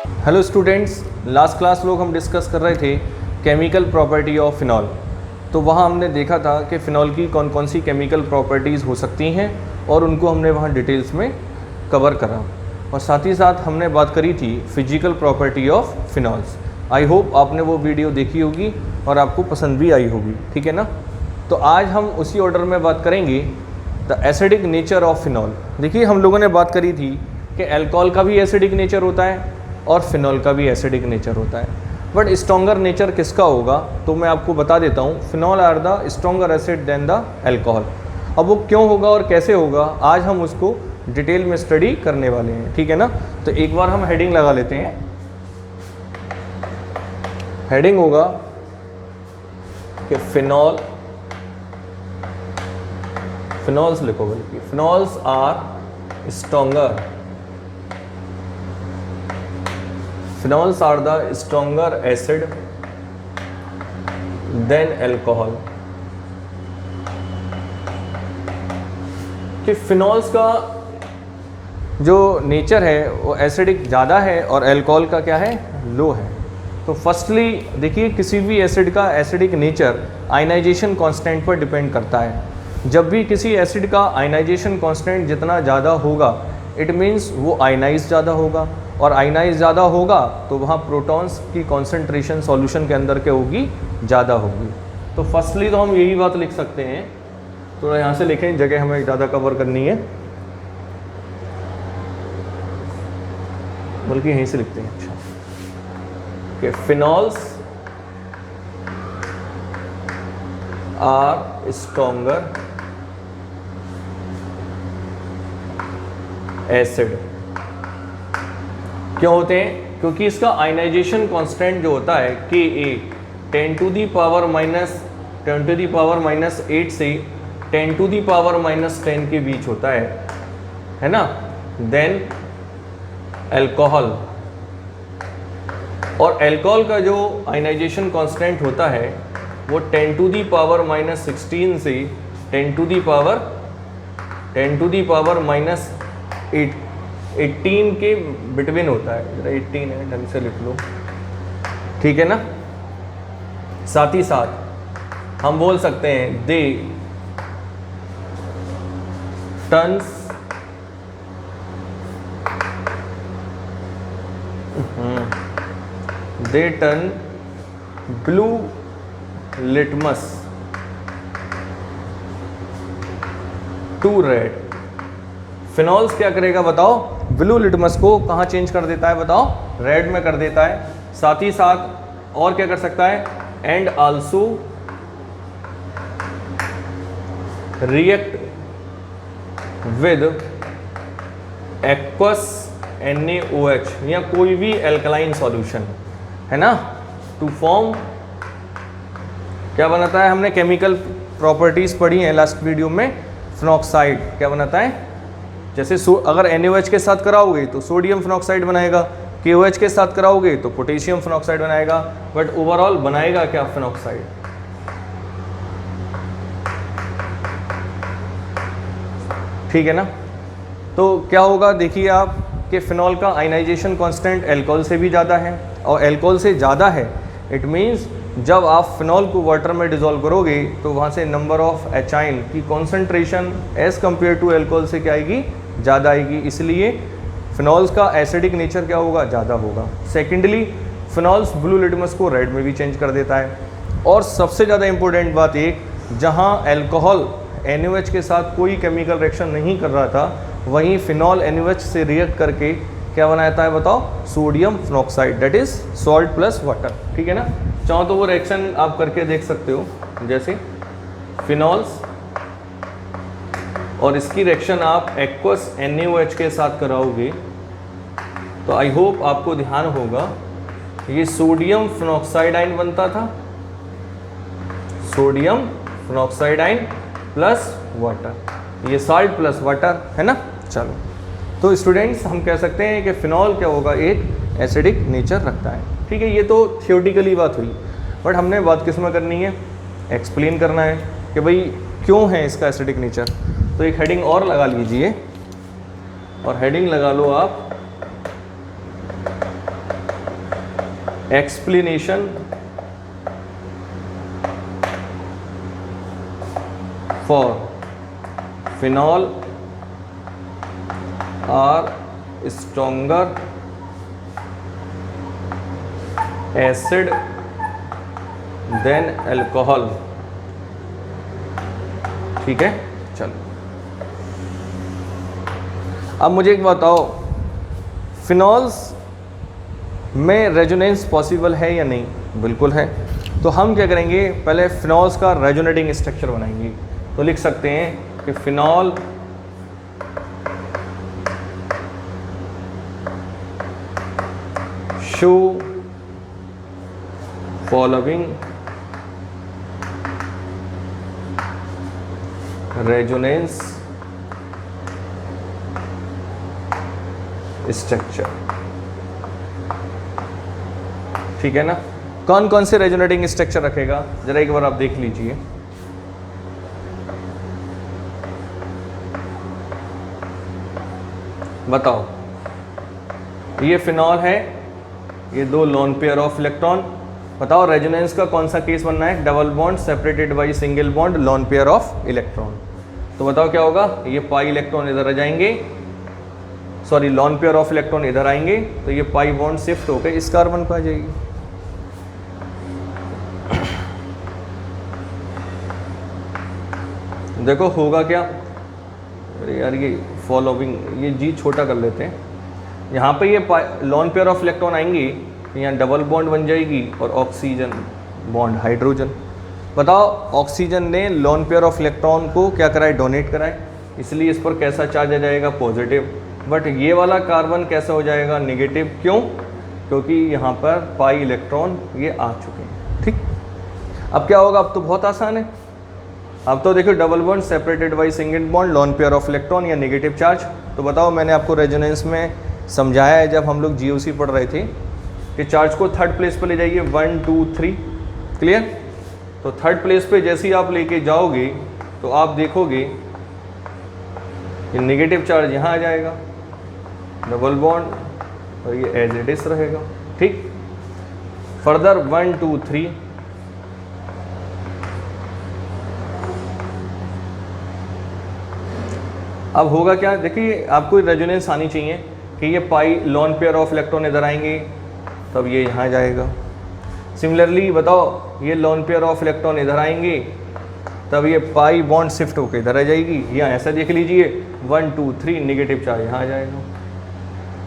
Hello students, last class लोग हम discuss कर रहे थे केमिकल प्रॉपर्टी ऑफ फिनॉल। तो वहाँ हमने देखा था कि फ़िनॉल की कौन कौन सी केमिकल प्रॉपर्टीज़ हो सकती हैं और उनको हमने वहाँ डिटेल्स में कवर करा। और साथ ही साथ हमने बात करी थी physical property of phenols. I hope आपने वो वीडियो देखी होगी और आपको पसंद भी आई होगी, ठीक है ना। तो आज हम उसी ऑर्डर में बात करेंगे the acidic nature of phenol. देखिए, हम लोगों ने बात करी थी कि अल्कोहल का भी एसिडिक नेचर होता है और फिनॉल का भी एसिडिक नेचर होता है, बट स्ट्रॉन्गर नेचर किसका होगा तो मैं आपको बता देता हूँ। Phenol are the stronger acid than the alcohol. अब वो क्यों होगा और कैसे होगा, आज हम उसको डिटेल में स्टडी करने वाले हैं, ठीक है ना। तो एक बार हम हेडिंग लगा लेते हैं। हेडिंग होगा कि फिनॉल्स लिखो, बल्कि phenols are stronger, phenols are the stronger acid than alcohol. कि फिनॉल्स का जो नेचर है वो एसिडिक ज़्यादा है और अल्कोहल का क्या है, लो है। तो फर्स्टली देखिए, किसी भी एसिड का एसिडिक नेचर आयनाइजेशन कांस्टेंट पर डिपेंड करता है। जब भी किसी एसिड का आयनाइजेशन कांस्टेंट जितना ज़्यादा होगा इट मीन्स वो आयनाइज ज़्यादा होगा, और आयनाइज ज़्यादा होगा तो वहाँ प्रोटॉन्स की कॉन्सेंट्रेशन सॉल्यूशन के अंदर क्या होगी, ज़्यादा होगी। तो फर्स्टली तो हम यही बात लिख सकते हैं, थोड़ा यहाँ से लिखें, जगह हमें ज़्यादा कवर करनी है, बल्कि यहीं से लिखते हैं। अच्छा, कि फिनॉल्स आर स्ट्रॉन्गर एसिड। क्यों होते हैं, क्योंकि इसका आयनाइजेशन कांस्टेंट जो होता है Ka 10 to the power minus 8 से 10 टू दी पावर माइनस 10 के बीच होता है ना। देन अल्कोहल, और अल्कोहल का जो आयनाइजेशन कांस्टेंट होता है वो 10 टू दी पावर माइनस 16 से 10 टू दी पावर माइनस 18 के बिटवीन होता है। जरा 18 है, ढंग से लिख लो, ठीक है ना। साथ ही साथ हम बोल सकते हैं they turn blue litmus to red. Phenols क्या करेगा बताओ, ब्लू लिटमस को कहाँ चेंज कर देता है बताओ, रेड में कर देता है। साथ ही साथ और क्या कर सकता है, and also react with aqueous NaOH या कोई भी एल्कलाइन सॉल्यूशन, है ना, टू फॉर्म। क्या बनाता है, हमने केमिकल प्रॉपर्टीज पढ़ी हैं लास्ट वीडियो में। फिनॉक्साइड क्या बनाता है, जैसे अगर NaOH के साथ कराओगे तो सोडियम फिनॉक्साइड बनाएगा, KOH के साथ कराओगे तो पोटेशियम फिनॉक्साइड बनाएगा, बट ओवरऑल बनाएगा क्या, फिनॉक्साइड। ठीक है ना। तो क्या होगा, देखिए आप कि फिनॉल का आयनाइजेशन कांस्टेंट अल्कोहल से भी ज़्यादा है, और अल्कोहल से ज़्यादा है इट मीन्स जब आप फिनॉल को वाटर में डिज़ोल्व करोगे तो वहाँ से नंबर ऑफ एचाइन की concentration as compared to alcohol से क्या आएगी, ज़्यादा आएगी। इसलिए फिनॉल्स का एसिडिक नेचर क्या होगा, ज़्यादा होगा। सेकेंडली, फिनॉल्स ब्लू लिटमस को रेड में भी चेंज कर देता है। और सबसे ज़्यादा इंपॉर्टेंट बात एक, जहाँ अल्कोहल NaOH के साथ कोई केमिकल रिएक्शन नहीं कर रहा था, वहीं फिनॉल NaOH से रिएक्ट करके क्या बनाता है बताओ, sodium phenoxide, that is salt plus water, ठीक है ना। चाहो तो वो रिएक्शन आप करके देख सकते हो, जैसे फिनॉल्स और इसकी रिएक्शन आप एक्वस NaOH के साथ कराओगे तो आई होप आपको ध्यान होगा, ये सोडियम फिनॉक्साइड आयन बनता था, sodium phenoxide ion plus water, ये सॉल्ट प्लस वाटर, है ना। चलो, तो स्टूडेंट्स हम कह सकते हैं कि फिनॉल क्या होगा, एक एसिडिक नेचर रखता है, ठीक है। ये तो थियोरेटिकली बात हुई, बट हमने बात किस में करनी है, एक्सप्लेन करना है कि भाई क्यों है इसका एसिडिक नेचर। तो एक हेडिंग और लगा लीजिए, और हेडिंग लगा लो आप explanation for phenol are stronger acid than alcohol. ठीक है, चलो अब मुझे एक बताओ, फिनॉल्स में रेजोनेंस पॉसिबल है या नहीं? बिल्कुल है। तो हम क्या करेंगे, पहले फिनॉल्स का रेजोनेटिंग स्ट्रक्चर बनाएंगे। तो लिख सकते हैं कि phenol show following resonance structure. ठीक है ना? कौन कौन से रेजोनेटिंग स्ट्रक्चर रखेगा, जरा एक बार आप देख लीजिए। बताओ, ये फिनॉल है, ये दो लोन पेयर ऑफ इलेक्ट्रॉन। बताओ रेजोनेंस का कौन सा केस बनना है? Double bond separated by single bond lone pair of electron. तो बताओ क्या होगा, ये पाई इलेक्ट्रॉन इधर आ जाएंगे, sorry lone pair of electron इधर आएंगे, तो ये पाई बॉन्ड शिफ्ट होकर इस कार्बन पर आ जाएगी। देखो होगा क्या, अरे यार ये फॉलोइंग, ये जी छोटा कर लेते हैं। यहाँ पे ये लोन पेयर ऑफ इलेक्ट्रॉन आएंगी, यहाँ डबल बॉन्ड बन जाएगी और ऑक्सीजन बॉन्ड हाइड्रोजन। बताओ ऑक्सीजन ने लोन पेयर ऑफ इलेक्ट्रॉन को क्या कराए, डोनेट कराए, इसलिए इस पर कैसा चार्ज आ जाएगा, पॉजिटिव। बट ये वाला कार्बन कैसा हो जाएगा, नेगेटिव। क्यों? क्योंकि यहाँ पर पाई इलेक्ट्रॉन ये आ चुके हैं। ठीक, अब क्या होगा, अब तो बहुत आसान है। अब तो देखो double bond separated by single bond lone pair of electron या नेगेटिव चार्ज। तो बताओ, मैंने आपको रेजोनेंस में समझाया है जब हम लोग जीओसी पढ़ रहे थे कि चार्ज को थर्ड प्लेस पर ले जाइए, 1 2 3। क्लियर? तो थर्ड प्लेस पे जैसे ही आप लेके जाओगे तो आप देखोगे कि नेगेटिव चार्ज यहाँ आ जाएगा, डबल बॉन्ड, और ये एज इट इज रहेगा। ठीक, फर्दर 1 2 3, अब होगा क्या, देखिए आपको रेजोनेंस आनी चाहिए कि ये पाई लोन पेयर ऑफ इलेक्ट्रॉन इधर आएंगे, तब ये यहाँ जाएगा। सिमिलरली बताओ, ये लोन पेयर ऑफ इलेक्ट्रॉन इधर आएंगे, तब ये पाई बॉन्ड शिफ्ट होकर इधर आ जाएगी। यहाँ ऐसा देख लीजिए, 1 2 3 नेगेटिव चार्ज यहाँ आ जाएगा,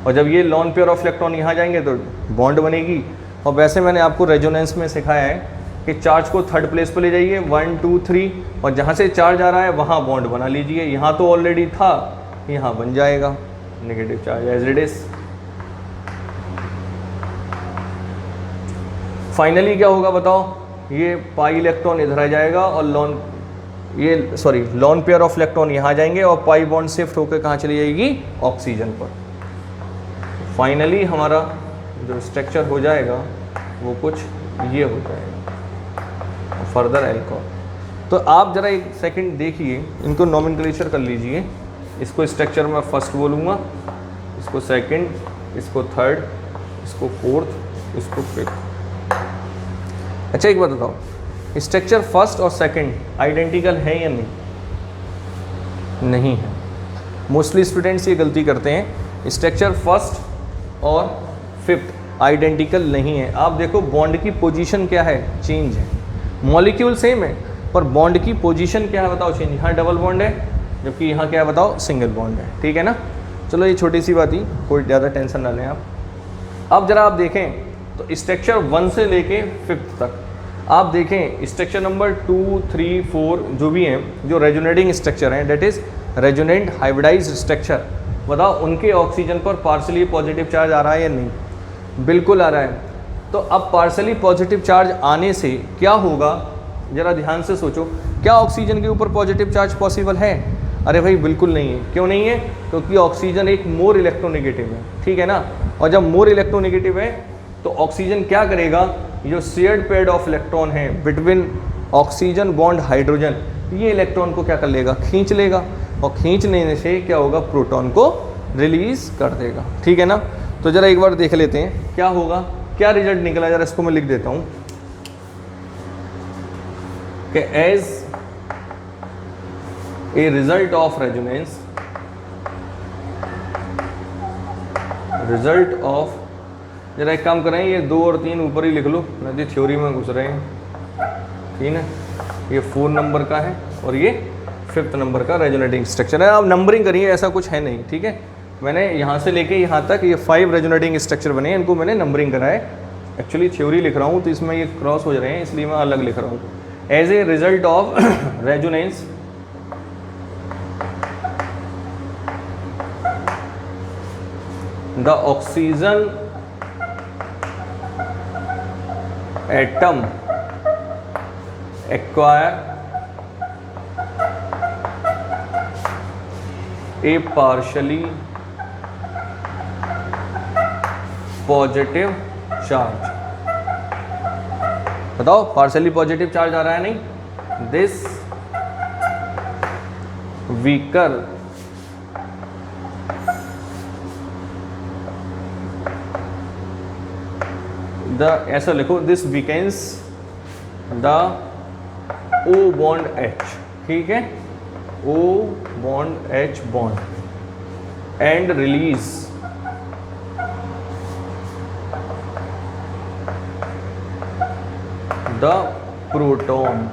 और जब ये लोन पेयर ऑफ इलेक्ट्रॉन यहाँ जाएंगे तो बॉन्ड बनेगी। और वैसे मैंने आपको रेजोनेंस में सिखाया है कि चार्ज को थर्ड प्लेस पर ले जाइए, 1 2 3, और जहाँ से चार्ज आ रहा है वहाँ बॉन्ड बना लीजिए। यहाँ तो ऑलरेडी था, यहाँ बन जाएगा negative charge as it is. Finally क्या होगा बताओ, ये पाई इलेक्ट्रॉन इधर आ जाएगा और लोन पेयर ऑफ इलेक्ट्रॉन यहाँ जाएंगे और पाई बॉन्ड शिफ्ट होकर कहाँ चली जाएगी, ऑक्सीजन पर। फाइनली हमारा जो स्ट्रक्चर हो जाएगा वो कुछ ये हो जाएगा, फर्दर एल्कोहल। तो आप जरा एक सेकंड देखिए, इनको नोमेनक्लेचर कर लीजिए। इसको स्ट्रक्चर में फर्स्ट बोलूँगा, इसको सेकंड, इसको थर्ड, इसको फोर्थ, इसको फिफ्थ। अच्छा एक बात बताओ, स्ट्रक्चर फर्स्ट और सेकंड आइडेंटिकल है या नहीं? नहीं है। मोस्टली स्टूडेंट्स ये गलती करते हैं, स्ट्रक्चर फर्स्ट और फिफ्थ आइडेंटिकल नहीं है। आप देखो बॉन्ड की पोजीशन क्या है, चेंज है। मॉलिक्यूल सेम है पर बॉन्ड की पोजीशन क्या है बताओ, चेंज। यहाँ डबल बॉन्ड है जबकि यहाँ क्या है बताओ, सिंगल बॉन्ड है। ठीक है ना? चलो ये छोटी सी बात ही, कोई ज़्यादा टेंशन ना लें आप। अब जरा आप देखें तो स्ट्रक्चर 1 से लेके 5th तक आप देखें, स्ट्रक्चर नंबर 2 3 4 जो भी हैं, जो रेजोनेटिंग स्ट्रक्चर हैं, that is resonant hybridized structure, बताओ उनके ऑक्सीजन पर पार्शली पॉजिटिव चार्ज आ रहा है या नहीं? बिल्कुल आ रहा है। तो अब पार्शली पॉजिटिव चार्ज आने से क्या होगा, ज़रा ध्यान से सोचो, क्या ऑक्सीजन के ऊपर पॉजिटिव चार्ज पॉसिबल है? अरे भाई बिल्कुल नहीं है। क्यों नहीं है? क्योंकि ऑक्सीजन एक मोर इलेक्ट्रोनेगेटिव है। ठीक है ना? और जब मोर इलेक्ट्रोनेगेटिव है तो ऑक्सीजन क्या करेगा, जो शेयर्ड पेयर ऑफ इलेक्ट्रॉन है बिटवीन ऑक्सीजन बॉन्ड हाइड्रोजन, ये इलेक्ट्रॉन को क्या कर लेगा, खींच लेगा, और खींच लेने से क्या होगा, प्रोटॉन को रिलीज कर देगा। ठीक है ना? तो ज़रा एक बार देख लेते हैं क्या होगा क्या रिजल्ट निकला, जरा इसको मैं लिख देता हूं कि as a result of resonance, result of, जरा एक काम करें, ये 2 और 3 ऊपर ही लिख लो, नदी थ्योरी में घुस रहे हैं, ठीक है। ये 4 नंबर का है और ये 5th नंबर का रेजोनेटिंग स्ट्रक्चर है। आप नंबरिंग करिए, ऐसा कुछ है नहीं, ठीक है। मैंने यहाँ से लेके यहाँ तक ये 5 रेजोनेटिंग स्ट्रक्चर बने हैं, इनको मैंने नंबरिंग करा है। एक्चुअली थ्योरी लिख रहा हूँ तो इसमें ये क्रॉस हो जा रहे हैं, इसलिए मैं अलग लिख रहा हूँ। As a result of resonance, the oxygen atom acquire a partially positive charge. बताओ, पार्शली पॉजिटिव चार्ज आ रहा है नहीं? दिस वीकर द, ऐसा लिखो, this weakens the O bond H, ठीक है, O bond H bond and release the proton.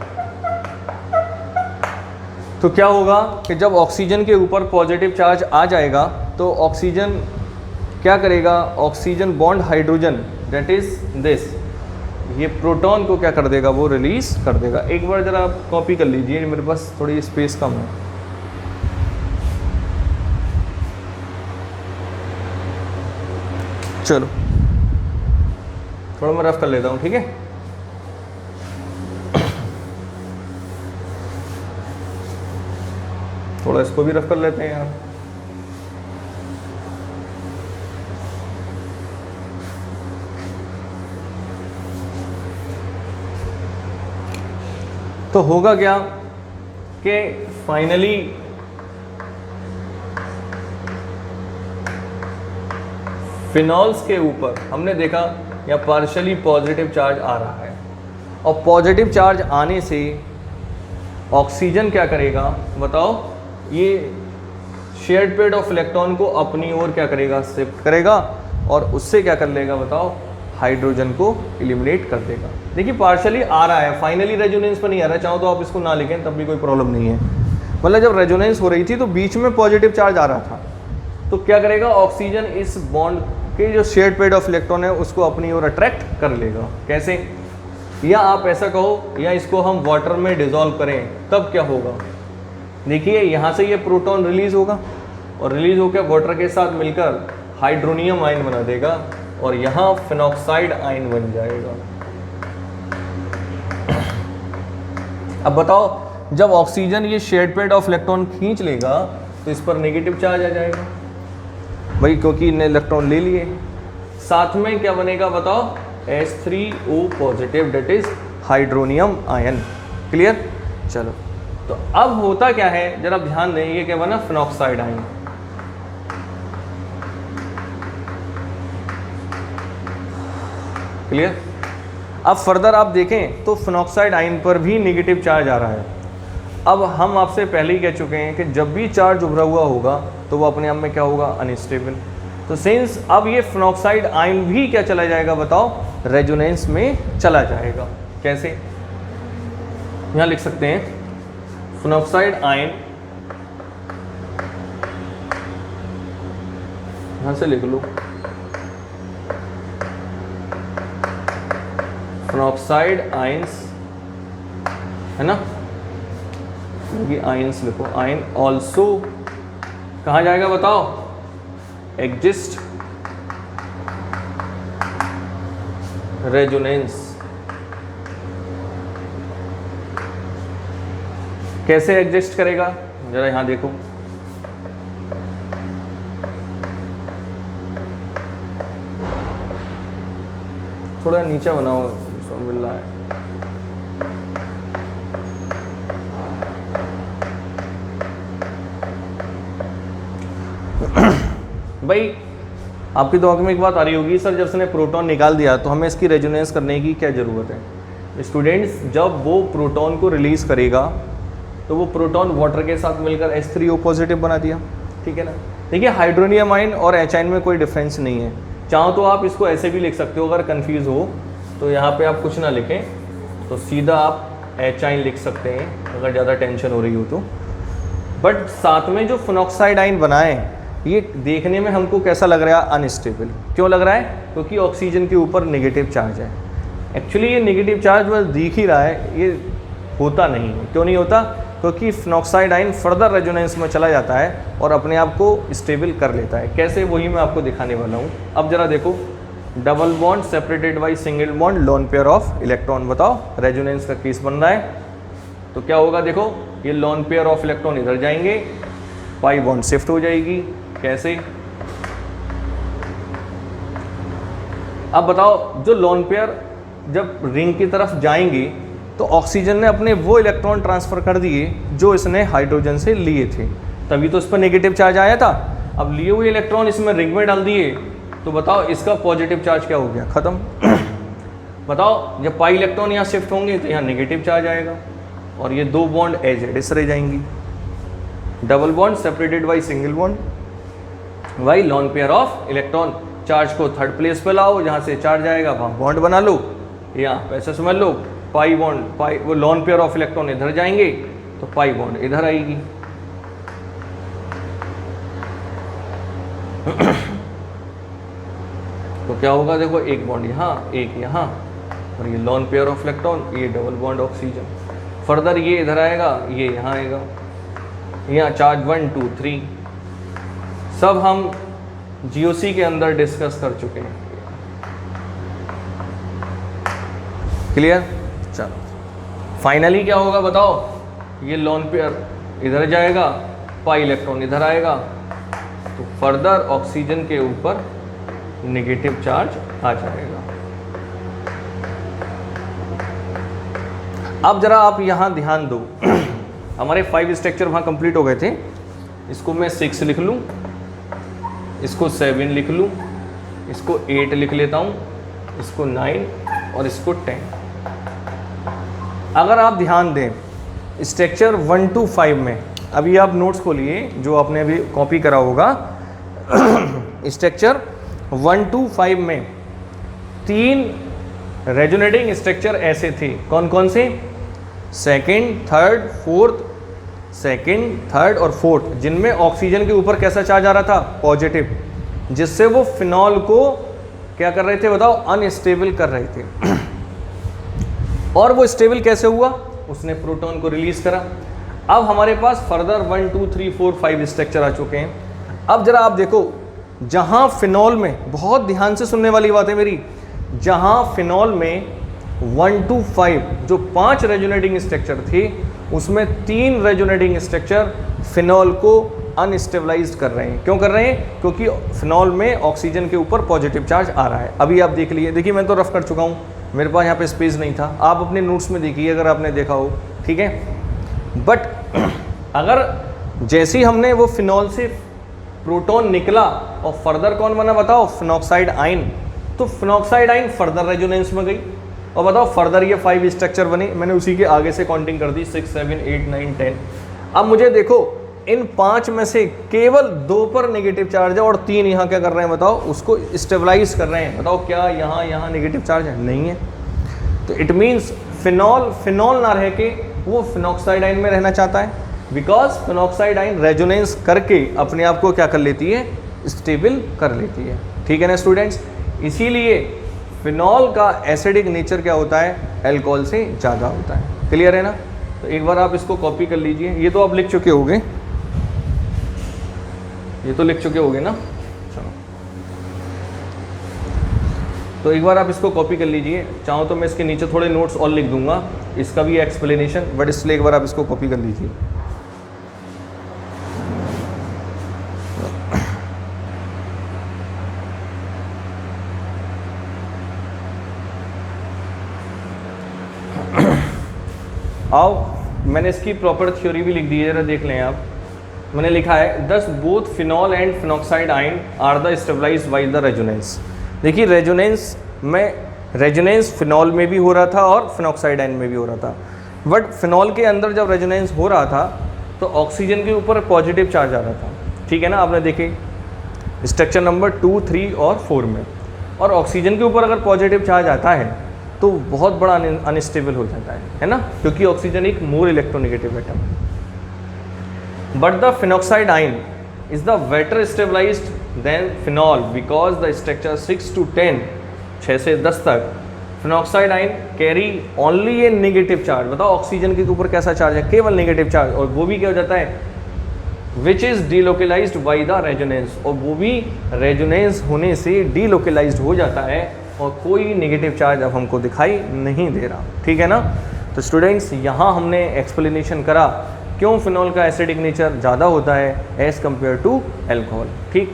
तो क्या होगा कि जब ऑक्सीजन के ऊपर पॉजिटिव चार्ज आ जाएगा तो ऑक्सीजन क्या करेगा, oxygen bond hydrogen, that is this, ये प्रोटॉन को क्या कर देगा, वो रिलीज कर देगा। एक बार जरा आप कॉपी कर लीजिए, मेरे पास थोड़ी स्पेस कम है। चलो थोड़ा मैं रफ कर लेता हूँ, ठीक है। थोड़ा इसको भी रफ कर लेते हैं यार। तो होगा क्या कि फाइनली फिनॉल्स के ऊपर हमने देखा या पार्शली पॉजिटिव चार्ज आ रहा है, और पॉजिटिव चार्ज आने से ऑक्सीजन क्या करेगा बताओ, ये शेयर्ड पेड ऑफ इलेक्ट्रॉन को अपनी ओर क्या करेगा, शिफ्ट करेगा, और उससे क्या कर लेगा बताओ, हाइड्रोजन को एलिमिनेट कर देगा। देखिए पार्शली आ रहा है, फाइनली रेजोनेंस पर नहीं आ रहा है। चाहो तो आप इसको ना लिखें तब भी कोई प्रॉब्लम नहीं है। मतलब जब रेजोनेंस हो रही थी तो बीच में पॉजिटिव चार्ज आ रहा था, तो क्या करेगा, ऑक्सीजन इस बॉन्ड के जो शेयर्ड पेड ऑफ इलेक्ट्रॉन है उसको अपनी ओर अट्रैक्ट कर लेगा। कैसे, या आप ऐसा कहो, या इसको हम वाटर में डिजोल्व करें तब क्या होगा, देखिए यहाँ से ये प्रोटॉन रिलीज होगा और रिलीज होकर वाटर के साथ मिलकर हाइड्रोनियम आयन बना देगा और यहाँ फिनॉक्साइड आयन बन जाएगा। अब बताओ, जब ऑक्सीजन ये शेयर्ड पेड ऑफ इलेक्ट्रॉन खींच लेगा तो इस पर नेगेटिव चार्ज आ जाएगा भाई, क्योंकि इन्हें इलेक्ट्रॉन ले लिए। साथ में क्या बनेगा बताओ, H3O positive, that is hydronium ion. Clear. चलो, तो अब होता क्या है जरा ध्यान दें, ये क्या बना, फिनॉक्साइड आयन। क्लियर। अब फर्दर आप देखें तो फिनॉक्साइड आयन पर भी नेगेटिव चार्ज आ रहा है। अब हम आपसे पहले ही कह चुके हैं कि जब भी चार्ज उभरा हुआ होगा तो वो अपने आप में क्या होगा, अनस्टेबल। तो सिंस अब ये फिनॉक्साइड आयन भी क्या चला जाएगा बताओ, रेजोनेंस में चला जाएगा। कैसे, यहाँ लिख सकते हैं फिनॉक्साइड आयन, यहाँ से लिख लो, फिनॉक्साइड आयंस है ना, ये आयंस लिखो, आयन ऑल्सो कहाँ जाएगा बताओ, एग्जिस्ट रेजोनेंस। कैसे एग्जिस्ट करेगा जरा यहां देखो, थोड़ा नीचे बनाओ, मिल रहा है। भाई आपके दिमाग में एक बात आ रही होगी, सर जब उसने प्रोटॉन निकाल दिया तो हमें इसकी रेजोनेंस करने की क्या ज़रूरत है। स्टूडेंट्स, जब वो प्रोटॉन को रिलीज़ करेगा तो वो प्रोटॉन वाटर के साथ मिलकर H3O पॉजिटिव बना दिया, ठीक है ना। देखिए हाइड्रोनियम आयन और H आयन में कोई डिफरेंस नहीं है। चाहो तो आप इसको ऐसे भी लिख सकते हो, अगर कंफ्यूज हो तो यहाँ पे आप कुछ ना लिखें, तो सीधा आप H आयन लिख सकते हैं अगर ज़्यादा टेंशन हो रही हो तो। बट साथ में जो फिनॉक्साइड आयन बनाए, ये देखने में हमको कैसा लग रहा है, अनस्टेबल। क्यों लग रहा है, क्योंकि ऑक्सीजन के ऊपर नेगेटिव चार्ज है। एक्चुअली ये नेगेटिव चार्ज बस दिख ही रहा है, ये होता नहीं है। क्यों नहीं होता, क्योंकि फिनॉक्साइड आयन फर्दर रेजोनेंस में चला जाता है और अपने आप को स्टेबल कर लेता है। कैसे, वही मैं आपको दिखाने वाला हूँ। अब जरा देखो, double bond separated by single bond, lone pair of electron. बताओ रेजोनेंस का केस बन रहा है तो क्या होगा, देखो ये लोन पेयर ऑफ इलेक्ट्रॉन इधर जाएंगे, पाई बॉन्ड शिफ्ट हो जाएगी। कैसे, अब बताओ, जो लोन पेयर जब रिंग की तरफ जाएंगे तो ऑक्सीजन ने अपने वो इलेक्ट्रॉन ट्रांसफ़र कर दिए जो इसने हाइड्रोजन से लिए थे, तभी तो इस पर नेगेटिव चार्ज आया था। अब लिए हुए इलेक्ट्रॉन इसमें रिंग में डाल दिए तो बताओ इसका पॉजिटिव चार्ज क्या हो गया, ख़त्म। बताओ, जब पाई इलेक्ट्रॉन यहाँ शिफ्ट होंगे तो यहाँ नेगेटिव चार्ज आएगा और ये दो बॉन्ड एज इट इज रह जाएंगी। Double bond separated by single bond by lone pair of electron. Charge को थर्ड प्लेस पे लाओ, जहाँ से चार्ज आएगा वहाँ बॉन्ड बना लो, या ऐसा समझ लो, पाई बॉन्ड, पाई वो लोन पेयर ऑफ इलेक्ट्रॉन इधर जाएंगे तो पाई बॉन्ड इधर आएगी। तो क्या होगा, देखो एक बॉन्ड यहाँ, एक यहाँ, और ये लोन पेयर ऑफ इलेक्ट्रॉन, ये डबल बॉन्ड ऑक्सीजन। फर्दर ये इधर आएगा, ये यहाँ आएगा, यहाँ चार्ज 1 2 3 सब हम GOC के अंदर डिस्कस कर चुके हैं। क्लियर, चलो फाइनली क्या होगा बताओ, ये लोन पेयर इधर जाएगा, पाई इलेक्ट्रॉन इधर आएगा, तो फर्दर ऑक्सीजन के ऊपर नेगेटिव चार्ज आ जाएगा। अब जरा आप यहाँ ध्यान दो, हमारे 5 स्ट्रक्चर वहाँ कंप्लीट हो गए थे। इसको मैं 6 लिख लूँ, इसको 7 लिख लूँ, इसको 8 लिख लेता हूँ, इसको 9 और इसको 10। अगर आप ध्यान दें स्ट्रक्चर 1 to 5 में, अभी आप नोट्स खोलिए जो आपने अभी कॉपी करा होगा। स्ट्रक्चर 1 to 5 में 3 रेजोनेटिंग स्ट्रक्चर ऐसे थे, कौन कौन से, second, third, fourth, second, third और फोर्थ, जिनमें ऑक्सीजन के ऊपर कैसा चार्ज आ रहा था, पॉजिटिव, जिससे वो फिनॉल को क्या कर रहे थे बताओ, अनस्टेबल कर रहे थे। और वो स्टेबल कैसे हुआ, उसने प्रोटॉन को रिलीज करा। अब हमारे पास फर्दर 1 2 3 4 5 स्ट्रक्चर आ चुके हैं। अब जरा आप देखो, जहां फिनॉल में, बहुत ध्यान से सुनने वाली बात है मेरी, जहां फिनॉल में 1 to 5 जो 5 रेजोनेटिंग स्ट्रक्चर थे, उसमें 3 रेजोनेटिंग स्ट्रक्चर फिनॉल को अनस्टेबलाइज कर रहे हैं। क्यों कर रहे हैं, क्योंकि फिनॉल में ऑक्सीजन के ऊपर पॉजिटिव चार्ज आ रहा है। अभी आप देख लीजिए, देखिए मैं तो रफ कर चुका हूँ, मेरे पास यहाँ पे स्पेस नहीं था, आप अपने नोट्स में देखिए अगर आपने देखा हो, ठीक है। बट अगर जैसे ही हमने वो फिनॉल से प्रोटॉन निकला और फर्दर कौन बना बताओ, फिनॉक्साइड आयन, तो फिनॉक्साइड आयन फर्दर रेजोनेंस में गई और बताओ फर्दर ये 5 स्ट्रक्चर बने। मैंने उसी के आगे से काउंटिंग कर दी, 6 7 8 9 10। अब मुझे देखो, इन 5 में से केवल 2 पर नेगेटिव चार्ज है और 3 यहाँ क्या कर रहे हैं बताओ, उसको स्टेबलाइज कर रहे हैं। बताओ क्या यहाँ नेगेटिव चार्ज है, नहीं है। तो इट मीन्स फिनॉल ना रह के वो फिनॉक्साइड आयन में रहना चाहता है, बिकॉज फिनॉक्साइड आयन रेजोनेंस करके अपने आप को क्या कर लेती है, स्टेबल कर लेती है। ठीक है ना स्टूडेंट्स, इसीलिए फिनॉल का एसिडिक नेचर क्या होता है, अल्कोहल से ज़्यादा होता है। क्लियर है ना। तो एक बार आप इसको कॉपी कर लीजिए, ये तो आप लिख चुके होंगे, ये तो लिख चुके होंगे ना, चलो तो एक बार आप इसको कॉपी कर लीजिए। चाहो तो मैं इसके नीचे थोड़े नोट्स और लिख दूंगा, इसका भी एक्सप्लेनेशन, बट इसलिए एक बार आप इसको कॉपी कर लीजिए। आओ, मैंने इसकी प्रॉपर थ्योरी भी लिख दी है, जरा देख लें आप। मैंने लिखा है thus both phenol and phenoxide ion are the stabilized by the resonance. देखिए रेजोनेंस फिनॉल में भी हो रहा था और फिनॉक्साइड आयन में भी हो रहा था, बट फिनॉल के अंदर जब रेजोनेंस हो रहा था तो ऑक्सीजन के ऊपर पॉजिटिव चार्ज आ रहा था, ठीक है ना। आपने देखे स्ट्रक्चर नंबर 2, 3 और 4 में, और ऑक्सीजन के ऊपर अगर पॉजिटिव चार्ज आता है तो बहुत बड़ा अनस्टेबल हो जाता है ना, क्योंकि ऑक्सीजन एक मोर इलेक्ट्रोनेगेटिव एटम है। But the phenoxide ion is the better stabilized than phenol because the structure 6 to 10, 6 से 10 तक phenoxide ion carry only a negative charge. बताओ ऑक्सीजन के ऊपर कैसा चार्ज है, केवल नेगेटिव चार्ज, और वो भी क्या हो जाता है, which is delocalised by the resonance, और वो भी रेजोनेंस होने से डीलोकलाइज्ड हो जाता है और कोई नेगेटिव चार्ज अब हमको दिखाई नहीं दे रहा, ठीक है ना। तो स्टूडेंट्स यहाँ हमने एक्सप्लेनेशन करा क्यों फिनॉल का एसिडिक नेचर ज़्यादा होता है एज़ कम्पेयर टू एल्कोहल, ठीक।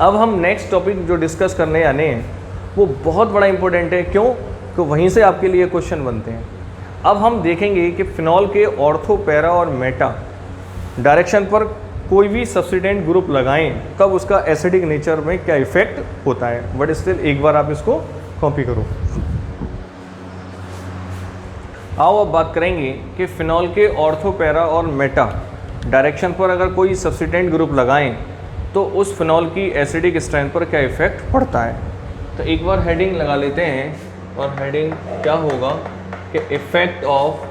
अब हम नेक्स्ट टॉपिक जो डिस्कस करने आने हैं वो बहुत बड़ा इंपॉर्टेंट है, क्यों, तो वहीं से आपके लिए क्वेश्चन बनते हैं। अब हम देखेंगे कि फिनॉल के ऑर्थो, पैरा और मेटा डायरेक्शन पर कोई भी सब्स्टिटेंट ग्रुप लगाएं तब उसका एसिडिक नेचर में क्या इफेक्ट होता है। बट स्टिल एक बार आप इसको कॉपी करो। आओ अब बात करेंगे कि फिनॉल के ऑर्थो, पैरा और मेटा डायरेक्शन पर अगर कोई सब्स्टिटेंट ग्रुप लगाएं तो उस फिनॉल की एसिडिक स्ट्रेंथ पर क्या इफेक्ट पड़ता है। तो एक बार हेडिंग लगा लेते हैं, और हेडिंग क्या होगा कि effect of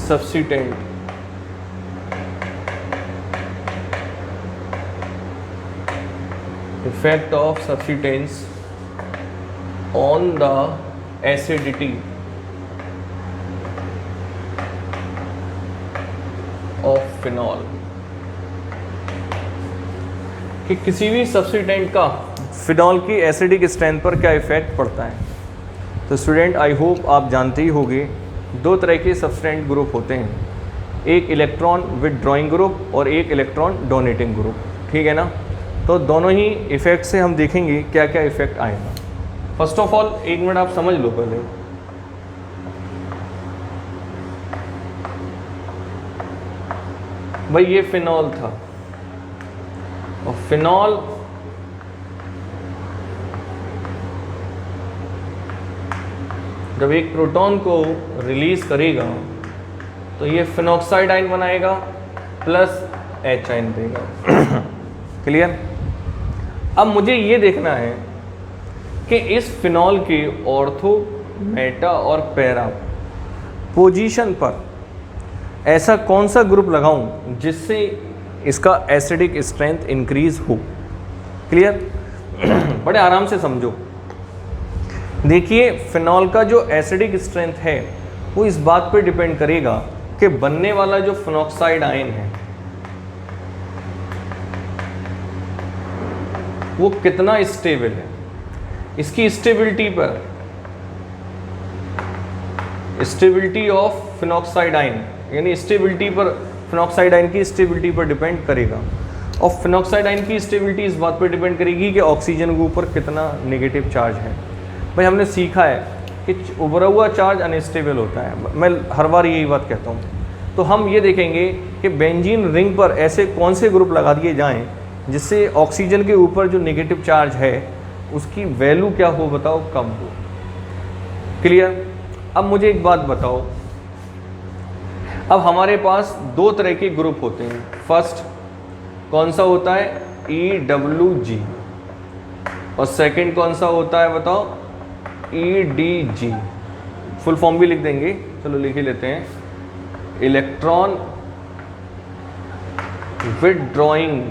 substituent effect of substituents on the acidity of phenol, कि किसी भी सब्स्टिटेंट का फिनॉल की एसिडिक स्ट्रेंथ पर क्या इफेक्ट पड़ता है। तो स्टूडेंट आई होप आप जानते ही होंगे दो तरह के सब्स्टिटेंट ग्रुप होते हैं, एक इलेक्ट्रॉन विदड्रॉइंग ग्रुप और एक इलेक्ट्रॉन डोनेटिंग ग्रुप, ठीक है ना। तो दोनों ही इफ़ेक्ट से हम देखेंगे क्या क्या इफ़ेक्ट आएगा। फर्स्ट ऑफ ऑल एक मिनट आप समझ लो पहले, भाई ये फिनॉल था, और फिनॉल जब एक प्रोटॉन को रिलीज करेगा तो ये फिनॉक्साइड आयन बनाएगा प्लस H आयन देगा। क्लियर। अब मुझे ये देखना है कि इस फिनॉल के ऑर्थो, मेटा और पैरा पोजीशन पर ऐसा कौन सा ग्रुप लगाऊं जिससे इसका एसिडिक स्ट्रेंथ इंक्रीज हो। क्लियर। बड़े आराम से समझो। देखिए फिनॉल का जो एसिडिक स्ट्रेंथ है वो इस बात पर डिपेंड करेगा कि बनने वाला जो फिनॉक्साइड आयन है वो कितना स्टेबल है। इसकी स्टेबिलिटी पर, स्टेबिलिटी ऑफ फिनॉक्साइड आयन यानी स्टेबिलिटी पर, फिनॉक्साइड आयन की स्टेबिलिटी पर डिपेंड करेगा। और फिनॉक्साइड आयन की स्टेबिलिटी इस बात पर डिपेंड करेगी कि ऑक्सीजन के ऊपर कितना नेगेटिव चार्ज है। भाई हमने सीखा है कि उभरा हुआ चार्ज अनस्टेबल होता है, मैं हर बार यही बात कहता हूँ। तो हम ये देखेंगे कि बेंजीन रिंग पर ऐसे कौन से ग्रुप लगा दिए जाएं जिससे ऑक्सीजन के ऊपर जो नेगेटिव चार्ज है उसकी वैल्यू क्या हो, बताओ, कम हो। क्लियर। अब मुझे एक बात बताओ, अब हमारे पास दो तरह के ग्रुप होते हैं। फर्स्ट कौन सा होता है, EWG, और सेकंड कौन सा होता है बताओ, EDG। फुल फॉर्म भी लिख देंगे, चलो लिख ही लेते हैं, इलेक्ट्रॉन विदड्रॉइंग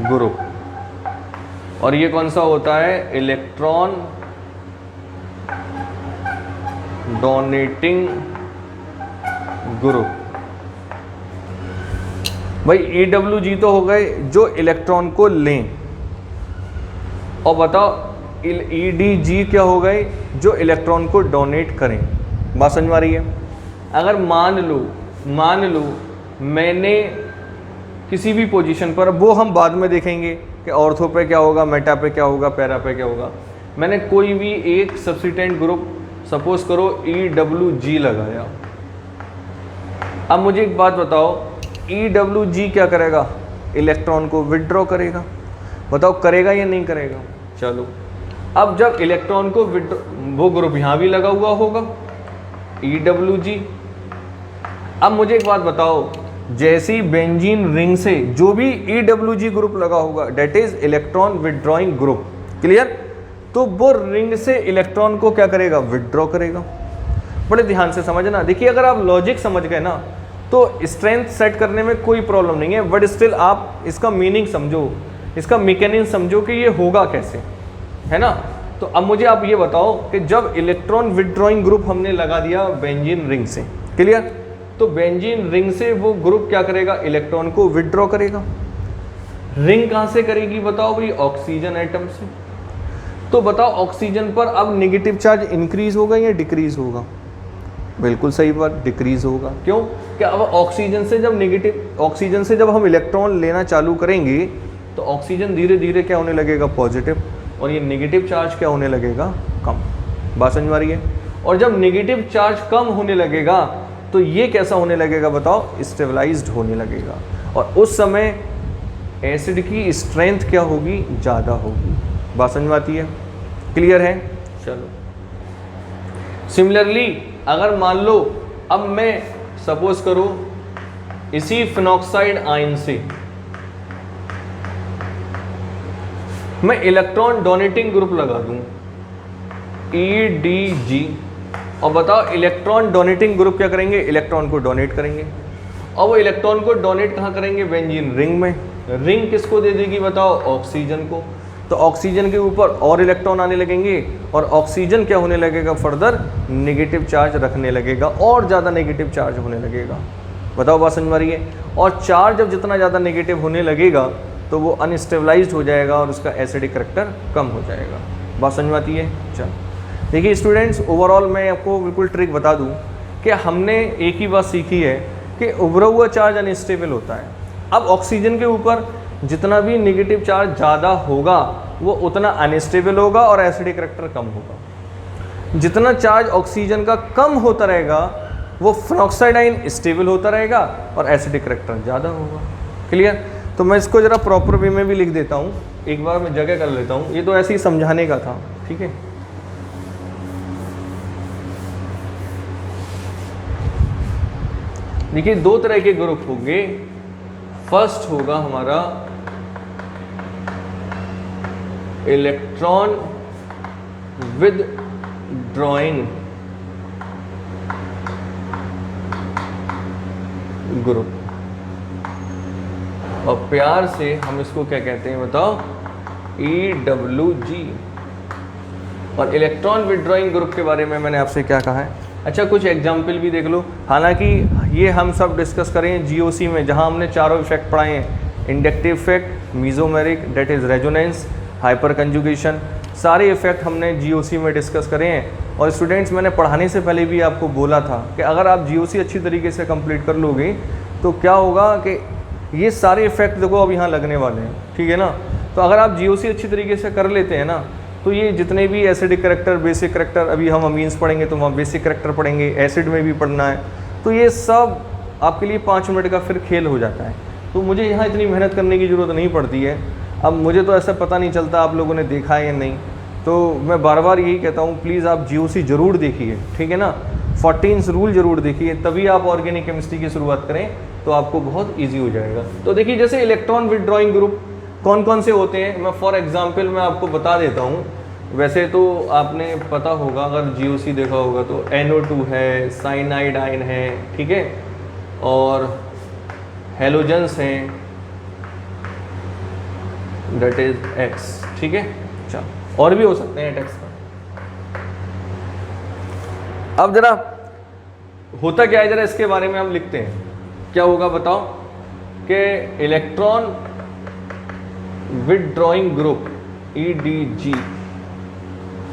ग्रुप, और ये कौन सा होता है, इलेक्ट्रॉन डोनेटिंग ग्रुप। भाई EWG तो हो गए जो इलेक्ट्रॉन को लें, और बताओ EDG क्या हो गए, जो इलेक्ट्रॉन को डोनेट करें। बात समझ में आ रही है। अगर मान लो मैंने किसी भी पोजीशन पर, वो हम बाद में देखेंगे कि ऑर्थो पे क्या होगा, मेटा पे क्या होगा, पैरा पे क्या होगा, मैंने कोई भी एक सब्स्टिटेंट ग्रुप सपोज करो EWG लगाया। अब मुझे एक बात बताओ, EWG क्या करेगा? इलेक्ट्रॉन को विड्रॉ करेगा। बताओ करेगा या नहीं करेगा? चलो, अब जब इलेक्ट्रॉन को विड्रॉ, वो ग्रुप यहाँ भी लगा हुआ होगा EWG। अब मुझे एक बात बताओ, जैसी बेंजीन रिंग से जो भी EWG ग्रुप लगा होगा, that is electron withdrawing group, clear? तो वो रिंग से इलेक्ट्रॉन को क्या करेगा? विड्रॉ करेगा। बड़े ध्यान से समझना। देखिए, अगर आप लॉजिक समझ गए ना तो स्ट्रेंथ सेट करने में कोई प्रॉब्लम नहीं है, बट स्टिल आप इसका मीनिंग समझो, इसका मैकेनिज्म समझो कि ये होगा कैसे, है ना? तो अब मुझे आप ये बताओ कि जब इलेक्ट्रॉन विड्रॉइंग ग्रुप हमने लगा दिया बेंजीन रिंग से, क्लियर? तो बेंजीन रिंग से वो ग्रुप क्या करेगा? इलेक्ट्रॉन को विड्रॉ करेगा। रिंग कहाँ से करेगी बताओ भाई? ऑक्सीजन एटम से। तो बताओ ऑक्सीजन पर अब नेगेटिव चार्ज इंक्रीज होगा या डिक्रीज होगा? बिल्कुल सही बात, डिक्रीज होगा। क्यों? कि अब ऑक्सीजन से जब हम इलेक्ट्रॉन लेना चालू करेंगे तो ऑक्सीजन धीरे धीरे क्या होने लगेगा? पॉजिटिव, और ये नेगेटिव चार्ज क्या होने लगेगा? कम। बात समझ में आ रही है? और जब नेगेटिव चार्ज कम होने लगेगा तो ये कैसा होने लगेगा बताओ? स्टेबलाइज्ड होने लगेगा, और उस समय एसिड की स्ट्रेंथ क्या होगी? ज़्यादा होगी। बात समझ में आती है? क्लियर है? चलो, सिमिलरली अगर मान लो अब मैं सपोज करो इसी फिनॉक्साइड आयन से मैं इलेक्ट्रॉन डोनेटिंग ग्रुप लगा दूं EDG, और बताओ इलेक्ट्रॉन डोनेटिंग ग्रुप क्या करेंगे? इलेक्ट्रॉन को डोनेट करेंगे, और वो इलेक्ट्रॉन को डोनेट कहाँ करेंगे? बेंजीन रिंग में। रिंग किसको दे देगी बताओ? ऑक्सीजन को। तो ऑक्सीजन के ऊपर और इलेक्ट्रॉन आने लगेंगे, और ऑक्सीजन क्या होने लगेगा? फर्दर नेगेटिव चार्ज रखने लगेगा, और ज़्यादा नेगेटिव चार्ज होने लगेगा। बताओ बात समझ में आ रही है? और चार्ज जब जितना ज़्यादा नेगेटिव होने लगेगा तो वो अनस्टेबलाइज्ड हो जाएगा और उसका एसिडिक करैक्टर कम हो जाएगा। बात समझ में आती है? चलो देखिए स्टूडेंट्स, ओवरऑल मैं आपको बिल्कुल ट्रिक बता दूं कि हमने एक ही बात सीखी है कि उभरा हुआ चार्ज अनस्टेबल होता है। अब ऑक्सीजन के ऊपर जितना भी नेगेटिव चार्ज ज़्यादा होगा वो उतना अनस्टेबल होगा और एसिडिक करैक्टर कम होगा। जितना चार्ज ऑक्सीजन का कम होता रहेगा वो फिनॉक्साइड आयन स्टेबल होता रहेगा और एसिडिक करैक्टर ज़्यादा होगा। क्लियर? तो मैं इसको ज़रा प्रॉपर वे में भी लिख देता हूँ, एक बार मैं जगह कर लेता हूँ, ये तो ऐसे ही समझाने का था, ठीक है। देखिए दो तरह के ग्रुप होंगे। फर्स्ट होगा हमारा इलेक्ट्रॉन विद ड्रॉइंग ग्रुप, और प्यार से हम इसको क्या कहते हैं बताओ? EWG। और इलेक्ट्रॉन विड्रॉइंग ग्रुप के बारे में मैंने आपसे क्या कहा है? अच्छा, कुछ एग्जाम्पल भी देख लो। हालांकि ये हम सब डिस्कस करें GOC में, जहां हमने चारों इफेक्ट पढ़ाए हैं, inductive effect, mesomeric that is resonance, hyper conjugation, सारे इफेक्ट हमने GOC में डिस्कस करे हैं। और स्टूडेंट्स, मैंने पढ़ाने से पहले भी आपको बोला था कि अगर आप GOC अच्छी तरीके से कंप्लीट कर लोगे तो क्या होगा कि ये सारे इफेक्ट देखो अब यहाँ लगने वाले हैं, ठीक है ना। तो अगर आप GOC अच्छी तरीके से कर लेते हैं ना, तो ये जितने भी एसिडिक करैक्टर, बेसिक करैक्टर, अभी हम अमीन्स पढ़ेंगे तो वहाँ बेसिक करैक्टर पढ़ेंगे, एसिड में भी पढ़ना है, तो ये सब आपके लिए 5 मिनट का फिर खेल हो जाता है। तो मुझे यहाँ इतनी मेहनत करने की ज़रूरत नहीं पड़ती है। अब मुझे तो ऐसा पता नहीं चलता आप लोगों ने देखा है या नहीं, तो मैं बार बार यही कहता हूँ, प्लीज़ आप GOC ज़रूर देखिए, ठीक है ना। 14 रूल ज़रूर देखिए, तभी आप ऑर्गेनिक केमिस्ट्री की शुरुआत करें तो आपको बहुत ईजी हो जाएगा। तो देखिए जैसे इलेक्ट्रॉन विड्रॉइंग ग्रुप कौन कौन से होते हैं, मैं फॉर एग्जांपल मैं आपको बता देता हूँ। वैसे तो आपने पता होगा, अगर GOC देखा होगा तो NO2 है, साइनाइड आयन है, ठीक है, और हेलोजेंस हैं, डेट इज X, ठीक है। अच्छा, और भी हो सकते हैं टेक्स्ट का। अब जरा होता क्या है, जरा इसके बारे में हम लिखते हैं। क्या होगा बताओ? कि इलेक्ट्रॉन विड्रॉइंग ग्रुप EDG,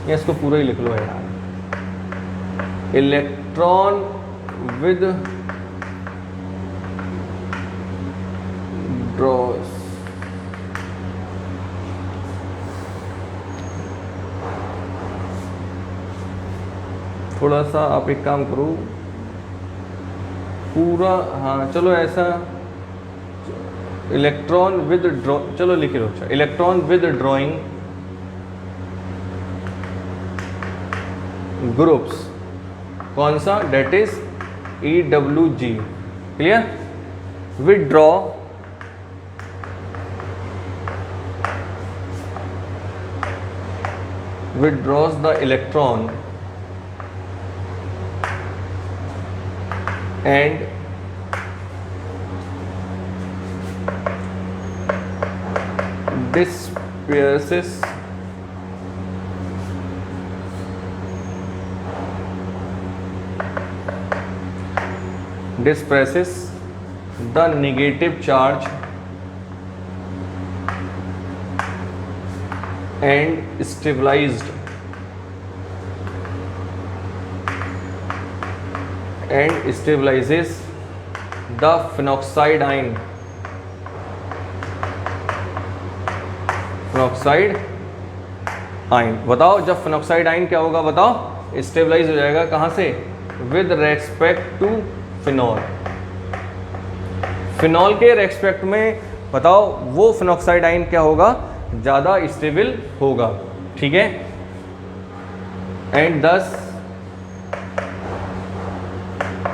या इसको पूरा ही लिख लो यार, इलेक्ट्रॉन विद ड्रॉस थोड़ा सा आप एक काम करो, पूरा, हाँ चलो ऐसा, इलेक्ट्रॉन विद चलो लिख लो, अच्छा इलेक्ट्रॉन विद ड्रॉइंग ग्रुप्स, कौन सा, that is EWG, clear. Withdraw withdraws the electron and disperses the negative charge and stabilizes the phenoxide ion, बताओ जब फिनॉक्साइड आयन क्या होगा, बताओ स्टेबलाइज हो जाएगा, कहाँ से, with respect to phenol. Phenol के रेस्पेक्ट में बताओ वो फिनॉक्साइड आयन क्या होगा, ज़्यादा स्टेबल होगा, ठीक है। एंड दस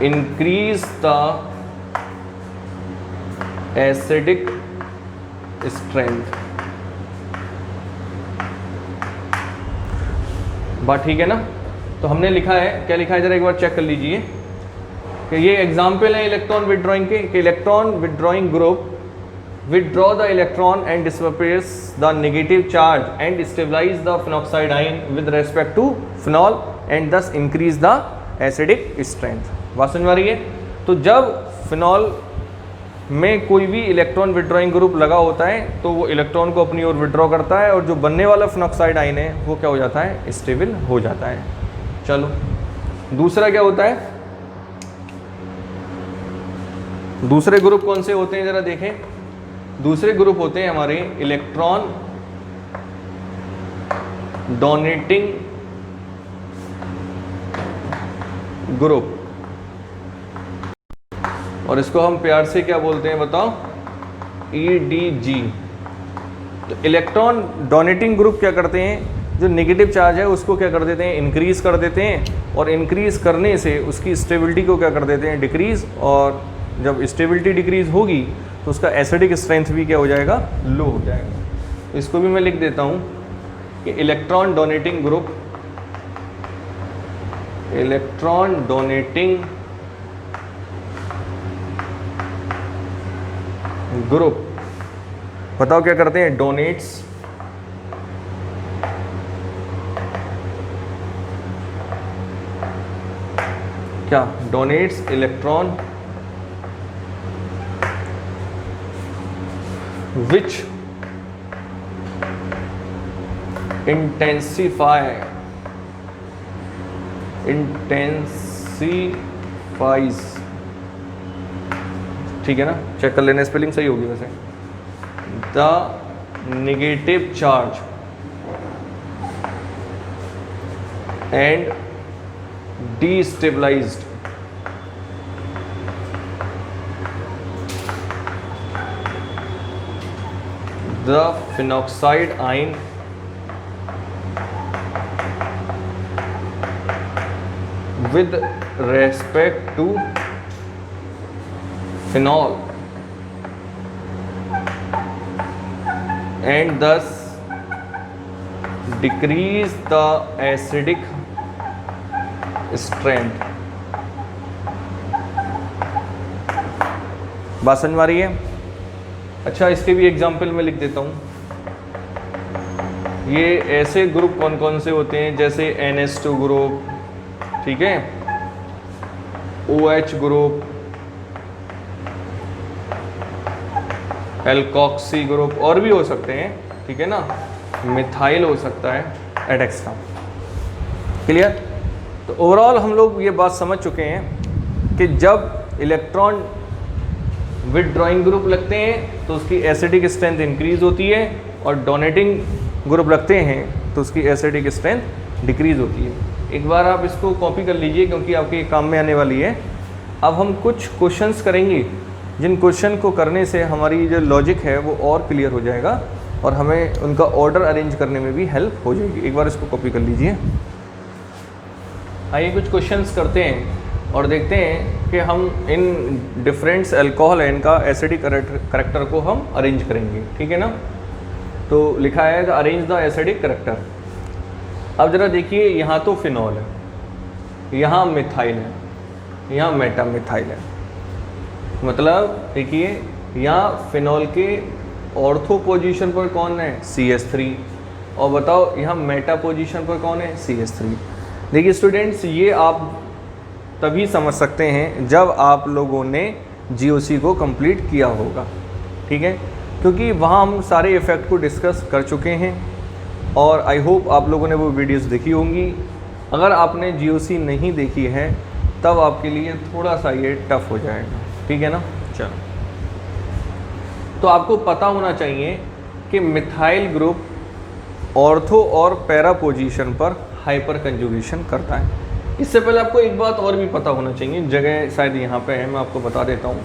इंक्रीज द एसिडिक स्ट्रेंथ। बात ठीक है ना। तो हमने लिखा है, क्या लिखा है जरा एक बार चेक कर लीजिए कि ये एग्जाम्पल है इलेक्ट्रॉन विदड्रॉइंग के, कि electron withdrawing group withdraw the electron and disperse the negative charge and stabilize the phenoxide ion with respect to phenol and thus increase the acidic strength। बात समझ में आ रही है। तो जब फिनॉल में कोई भी इलेक्ट्रॉन विदड्रॉइंग ग्रुप लगा होता है तो वो इलेक्ट्रॉन को अपनी ओर विदड्रॉ करता है और जो बनने वाला फिनॉक्साइड आयन है वो क्या हो जाता है, स्टेबल हो जाता है। चलो दूसरा क्या होता है, दूसरे ग्रुप कौन से होते हैं जरा देखें। दूसरे ग्रुप होते हैं हमारे इलेक्ट्रॉन डोनेटिंग ग्रुप, और इसको हम प्यार से क्या बोलते हैं बताओ, EDG। तो इलेक्ट्रॉन डोनेटिंग ग्रुप क्या करते हैं, जो नेगेटिव चार्ज है उसको क्या कर देते हैं, इंक्रीज कर देते हैं, और इंक्रीज करने से उसकी स्टेबिलिटी को क्या कर देते हैं, डिक्रीज। और जब स्टेबिलिटी डिक्रीज होगी तो उसका एसिडिक स्ट्रेंथ भी क्या हो जाएगा, लो हो जाएगा। इसको भी मैं लिख देता हूँ कि electron donating group, electron donating group बताओ क्या करते हैं, डोनेट्स क्या, डोनेट्स इलेक्ट्रॉन which intensifies, ठीक है ना, चेक कर लेना स्पेलिंग सही होगी वैसे, the negative charge and destabilized the phenoxide ion with respect to phenol and thus decrease the acidic strength। बात समझ में आ रही है। अच्छा इसके भी एग्जाम्पल मैं लिख देता हूँ। ये ऐसे ग्रुप कौन कौन से होते हैं, जैसे NH2 ग्रुप, ठीक है, OH ग्रुप, एल्कोक्सी ग्रुप, और भी हो सकते हैं, ठीक है ना, मिथाइल हो सकता है, एडेक्स्ट्रा। क्लियर। तो ओवरऑल हम लोग ये बात समझ चुके हैं कि जब इलेक्ट्रॉन विदड्रॉइंग ग्रुप लगते हैं तो उसकी एसिडिक स्ट्रेंथ इंक्रीज होती है, और डोनेटिंग ग्रुप लगते हैं तो उसकी एसिडिक स्ट्रेंथ डिक्रीज होती है। एक बार आप इसको कॉपी कर लीजिए क्योंकि आपके काम में आने वाली है। अब हम कुछ क्वेश्चंस करेंगे जिन क्वेश्चन को करने से हमारी जो लॉजिक है वो और क्लियर हो जाएगा और हमें उनका ऑर्डर अरेंज करने में भी हेल्प हो जाएगी। एक बार इसको कॉपी कर लीजिए। आइए कुछ क्वेश्चंस करते हैं और देखते हैं कि हम इन डिफरेंट्स अल्कोहल है इनका एसिडिक करेक्टर को हम अरेंज करेंगे, ठीक है ना। तो लिखा है अरेंज द एसिडिक करेक्टर। अब ज़रा देखिए, यहाँ तो फिनॉल है, यहाँ मिथाइल है, यहाँ मेटा मिथाइल है। मतलब देखिए यहाँ फिनॉल के ऑर्थो पोजीशन पर कौन है, CH3, और बताओ यहाँ मेटा पोजीशन पर कौन है, CH3। देखिए स्टूडेंट्स, ये आप तभी समझ सकते हैं जब आप लोगों ने GOC को कंप्लीट किया होगा, ठीक है, क्योंकि वहाँ हम सारे इफ़ेक्ट को डिस्कस कर चुके हैं और आई होप आप लोगों ने वो वीडियोस देखी होंगी। अगर आपने GOC नहीं देखी है तब आपके लिए थोड़ा सा ये टफ हो जाएगा, ठीक है ना। चलो, तो आपको पता होना चाहिए कि मिथाइल ग्रुप ऑर्थो और पैरा पोजीशन पर हाइपर कंजुगेशन करता है। इससे पहले आपको एक बात और भी पता होना चाहिए, जगह शायद यहाँ पे है, मैं आपको बता देता हूँ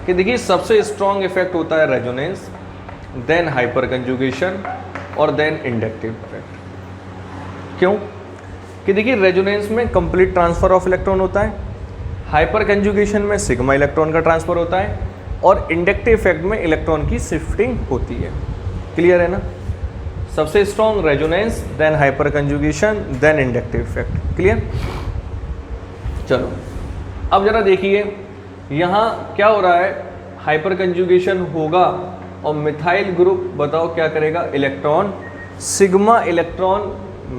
कि देखिए सबसे स्ट्रॉन्ग इफेक्ट होता है रेजोनेंस, देन हाइपर कंजुगेशन और देन इंडक्टिव इफेक्ट। क्यों? कि देखिए रेजोनेंस में कंप्लीट ट्रांसफ़र ऑफ इलेक्ट्रॉन होता है, हाइपर कंजुगेशन में सिग्मा इलेक्ट्रॉन का ट्रांसफ़र होता है और इंडक्टिव इफेक्ट में इलेक्ट्रॉन की शिफ्टिंग होती है। क्लियर है ना। सबसे strong resonance, then hyperconjugation, then inductive effect. Clear. चलो अब जरा देखिए यहाँ क्या हो रहा है, हाइपर कंजुगेशन होगा और मिथाइल ग्रुप बताओ क्या करेगा, electron sigma electron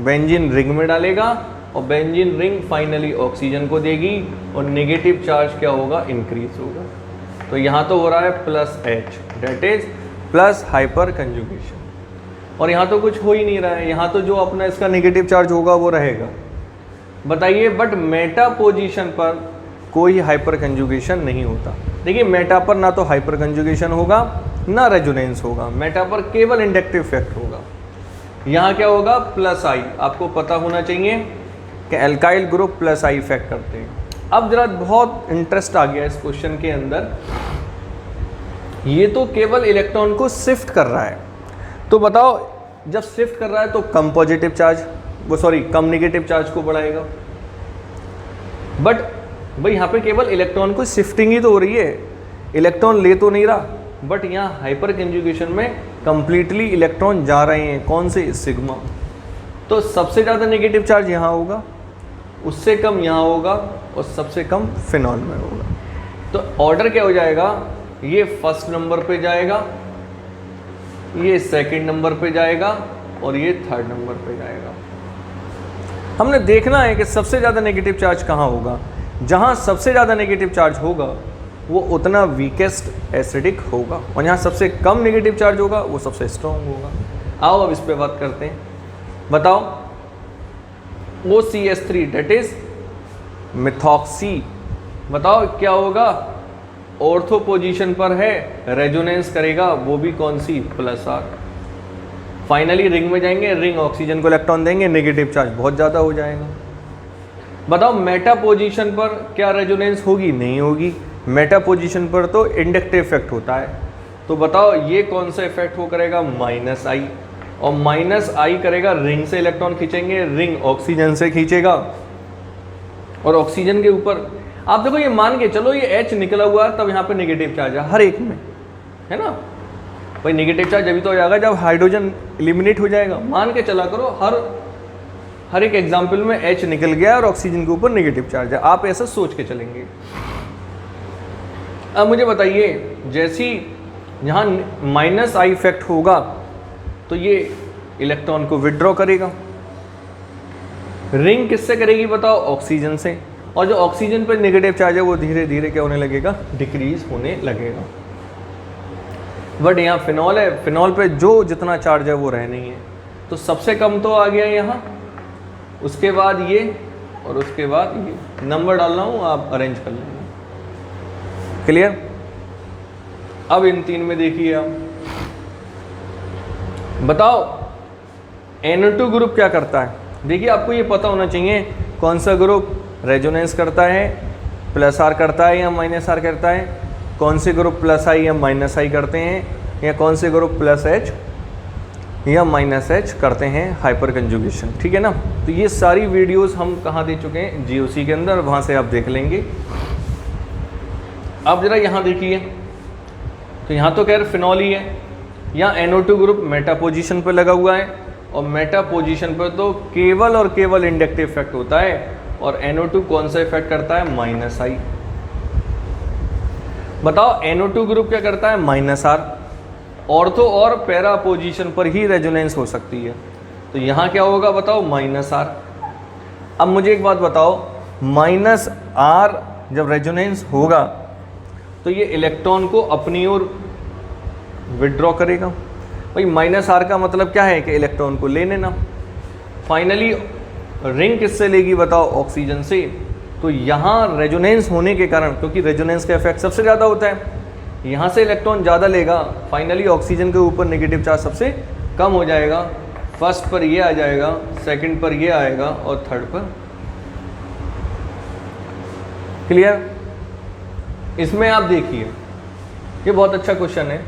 benzene ring में डालेगा और बेंजीन रिंग फाइनली ऑक्सीजन को देगी और नेगेटिव चार्ज क्या होगा, इंक्रीज होगा। तो यहाँ तो हो रहा है +H, that is plus hyperconjugation, और यहाँ तो कुछ हो ही नहीं रहा है, यहाँ तो जो अपना इसका नेगेटिव चार्ज होगा वो रहेगा। बताइए, बट मेटा पोजीशन पर कोई हाइपर कंजुगेशन नहीं होता। देखिए मेटा पर ना तो हाइपर कंजुगेशन होगा ना रेजोनेंस होगा, मेटा पर केवल इंडक्टिव इफेक्ट होगा। यहाँ क्या होगा, +I। आपको पता होना चाहिए कि एल्काइल ग्रुप +I इफेक्ट करते हैं। अब जरा बहुत इंटरेस्ट आ गया इस क्वेश्चन के अंदर, ये तो केवल इलेक्ट्रॉन को शिफ्ट कर रहा है, तो बताओ जब शिफ्ट कर रहा है तो कम पॉजिटिव चार्ज कम नेगेटिव चार्ज को बढ़ाएगा। बट भाई यहाँ पे केवल इलेक्ट्रॉन को शिफ्टिंग ही तो हो रही है, इलेक्ट्रॉन ले तो नहीं रहा, बट यहाँ हाइपर कंजुगेशन में कंप्लीटली इलेक्ट्रॉन जा रहे हैं, कौन से, सिग्मा। तो सबसे ज़्यादा नेगेटिव चार्ज यहाँ होगा, उससे कम यहाँ होगा और सबसे कम फिनॉल में होगा। तो ऑर्डर क्या हो जाएगा, ये फर्स्ट नंबर पे जाएगा, ये सेकंड नंबर पे जाएगा और ये थर्ड नंबर पे जाएगा। हमने देखना है कि सबसे ज़्यादा नेगेटिव चार्ज कहाँ होगा। जहाँ सबसे ज़्यादा नेगेटिव चार्ज होगा वो उतना वीकेस्ट एसिडिक होगा, और जहाँ सबसे कम नेगेटिव चार्ज होगा वो सबसे स्ट्रॉन्ग होगा। आओ अब इस पे बात करते हैं। बताओ OCH3 डेट इज मिथॉक्सी, बताओ क्या होगा, ऑर्थो पोजीशन पर है, रेजोनेंस करेगा, वो भी कौन सी, +R। फाइनली रिंग में जाएंगे, रिंग ऑक्सीजन को इलेक्ट्रॉन देंगे, नेगेटिव चार्ज बहुत ज़्यादा हो जाएगा। बताओ मेटा पोजीशन पर क्या रेजोनेंस होगी, नहीं होगी। मेटा पोजीशन पर तो इंडक्टिव इफेक्ट होता है, तो बताओ ये कौन सा इफेक्ट हो करेगा, -I, और -I करेगा, रिंग से इलेक्ट्रॉन खींचेंगे, रिंग ऑक्सीजन से खींचेगा और ऑक्सीजन के ऊपर आप देखो ये मान के चलो ये H निकला हुआ है, तब यहाँ पे नेगेटिव चार्ज है हर एक में, है ना भाई। नेगेटिव चार्ज अभी तो हो जाएगा जब हाइड्रोजन एलिमिनेट हो जाएगा। मान के चला करो हर एक एग्जाम्पल में H निकल गया और ऑक्सीजन के ऊपर नेगेटिव चार्ज है, आप ऐसा सोच के चलेंगे। अब मुझे बताइए, जैसी यहाँ -I इफेक्ट होगा तो ये इलेक्ट्रॉन को विड्रॉ करेगा, रिंग किससे करेगी बताओ, ऑक्सीजन से, और जो ऑक्सीजन पर नेगेटिव चार्ज है वो धीरे धीरे क्या होने लगेगा, डिक्रीज होने लगेगा। बट यहाँ फिनॉल है, फिनॉल पे जो जितना चार्ज है वो रह नहीं है, तो सबसे कम तो आ गया यहाँ, उसके बाद ये और उसके बाद ये। नंबर डालना हूँ, आप अरेंज कर लेंगे। क्लियर। अब इन तीन में देखिए आप, बताओ NO2 ग्रुप क्या करता है। देखिए आपको ये पता होना चाहिए कौन सा ग्रुप रेजोनेंस करता है, प्लस आर करता है या माइनस आर करता है, कौन से ग्रुप प्लस आई या माइनस आई करते हैं, या कौन से ग्रुप प्लस एच या माइनस एच करते हैं हाइपर कंजुगेशन। ठीक है ना। तो ये सारी वीडियोस हम कहाँ दे चुके हैं, जीओसी के अंदर, वहाँ से आप देख लेंगे। अब जरा यहाँ देखिए, तो यहाँ तो खैर फिनॉल ही है, यहाँ NO2 ग्रुप मेटा पोजीशन पर लगा हुआ है, और मेटा पोजीशन पर तो केवल और केवल इंडक्टिव इफेक्ट होता है, और NO2 कौन सा इफेक्ट करता है, माइनस आई। बताओ NO2 ग्रुप क्या करता है, माइनस आर। ऑर्थो और पैरा पोजीशन पर ही रेजोनेंस हो सकती है, तो यहाँ क्या होगा बताओ, माइनस आर। अब मुझे एक बात बताओ, माइनस आर जब रेजोनेंस होगा तो ये इलेक्ट्रॉन को अपनी ओर विड्रॉ करेगा। भाई माइनस आर का मतलब क्या है कि इलेक्ट्रॉन को ले लेना। फाइनली रिंग किससे लेगी बताओ, ऑक्सीजन से। तो यहाँ रेजोनेंस होने के कारण, क्योंकि रेजोनेंस का इफेक्ट सबसे ज़्यादा होता है, यहाँ से इलेक्ट्रॉन ज़्यादा लेगा, फाइनली ऑक्सीजन के ऊपर नेगेटिव चार्ज सबसे कम हो जाएगा। फर्स्ट पर ये आ जाएगा, सेकंड पर ये आएगा, और थर्ड पर। क्लियर। इसमें आप देखिए, ये बहुत अच्छा क्वेश्चन है।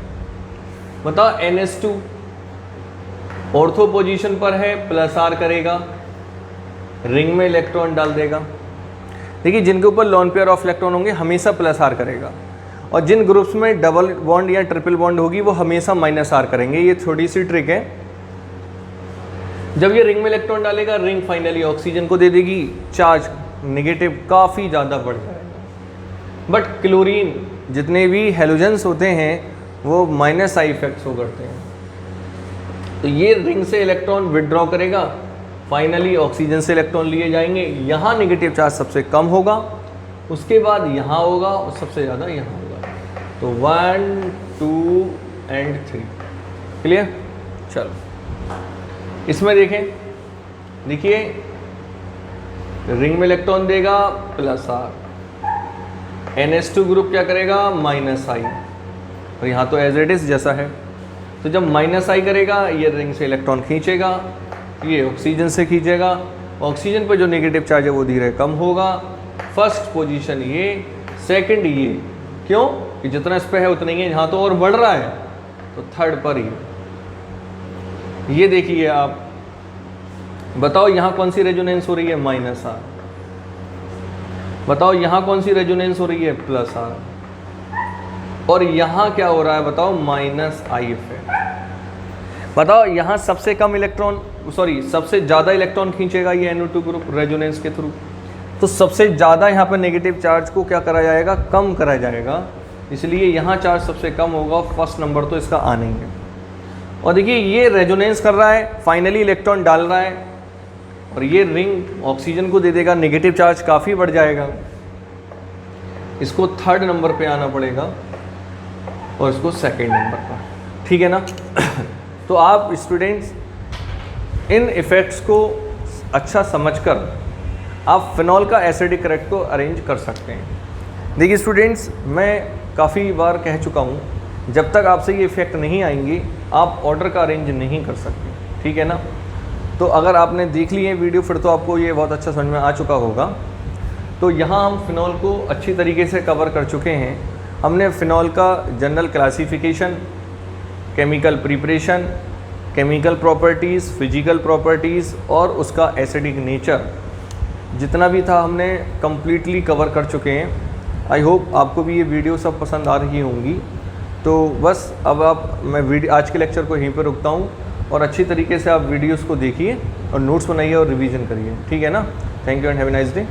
बताओ NH2 ऑर्थो पोजीशन पर है, प्लस आर करेगा, रिंग में इलेक्ट्रॉन डाल देगा। देखिए जिनके ऊपर लॉन पेयर ऑफ इलेक्ट्रॉन होंगे हमेशा प्लस आर करेगा, और जिन ग्रुप्स में डबल बॉन्ड या ट्रिपल बॉन्ड होगी वो हमेशा माइनस आर करेंगे। ये थोड़ी सी ट्रिक है। जब ये रिंग में इलेक्ट्रॉन डालेगा, रिंग फाइनली ऑक्सीजन को दे देगी, चार्ज नेगेटिव काफ़ी ज़्यादा बढ़ जाएगा। बट क्लोरीन जितने भी हेलोजेंस होते हैं वो माइनस आई इफेक्ट शो करते हैं, तो ये रिंग से इलेक्ट्रॉन विड्रॉ करेगा, फाइनली ऑक्सीजन से इलेक्ट्रॉन लिए जाएंगे। यहाँ नेगेटिव चार्ज सबसे कम होगा, उसके बाद यहाँ होगा, और सबसे ज़्यादा यहाँ होगा। तो 1, 2 एंड 3। क्लियर। चलो इसमें देखें, देखिए रिंग में इलेक्ट्रॉन देगा प्लस आर, NH2 ग्रुप क्या करेगा, माइनस आई, और यहाँ तो एज इट इज जैसा है। तो जब माइनस आई करेगा, ये रिंग से इलेक्ट्रॉन खींचेगा, ये ऑक्सीजन से खींचेगा, ऑक्सीजन पर जो नेगेटिव चार्ज है वो धीरे कम होगा। फर्स्ट पोजीशन ये, सेकंड ये, क्यों कि जितना इस पे है उतना ही है, यहाँ तो और बढ़ रहा है, तो थर्ड पर ये देखिए आप। बताओ यहाँ कौन सी रेजोनेंस हो रही है, माइनस आर। बताओ यहाँ कौन सी रेजोनेंस हो रही है, प्लस आर। और यहाँ क्या हो रहा है बताओ, माइनस आई इफेक्ट। बताओ यहाँ सबसे कम इलेक्ट्रॉन, सॉरी सबसे ज़्यादा इलेक्ट्रॉन खींचेगा ये NO2 ग्रुप रेजोनेंस के थ्रू, तो सबसे ज़्यादा यहाँ पर नेगेटिव चार्ज को क्या करा जाएगा, कम करा जाएगा, इसलिए यहाँ चार्ज सबसे कम होगा। फर्स्ट नंबर तो इसका आ नहीं है। और देखिए ये रेजोनेंस कर रहा है, फाइनली इलेक्ट्रॉन डाल रहा है, और ये रिंग ऑक्सीजन को दे देगा, नेगेटिव चार्ज काफ़ी बढ़ जाएगा, इसको थर्ड नंबर पे आना पड़ेगा, और इसको सेकंड नंबर पर। ठीक है ना। तो आप स्टूडेंट्स इन इफ़ेक्ट्स को अच्छा समझकर आप फिनॉल का एसिडिक करेक्ट को अरेंज कर सकते हैं। देखिए स्टूडेंट्स, मैं काफ़ी बार कह चुका हूँ, जब तक आपसे ये इफ़ेक्ट नहीं आएंगी आप ऑर्डर का अरेंज नहीं कर सकते। ठीक है ना। तो अगर आपने देख ली है वीडियो, फिर तो आपको ये बहुत अच्छा समझ में आ चुका होगा। तो यहाँ हम फिनॉल को अच्छी तरीके से कवर कर चुके हैं। हमने फिनॉल का general classification, chemical preparation, chemical properties, physical properties और उसका एसिडिक नेचर जितना भी था हमने कम्प्लीटली कवर कर चुके हैं। आई होप आपको भी ये वीडियो सब पसंद आ रही होंगी। तो बस अब मैं आज के लेक्चर को यहीं पर रुकता हूँ, और अच्छी तरीके से आप वीडियोस को देखिए और नोट्स बनाइए और रिवीजन करिए। ठीक है ना। Thank you and have a nice day.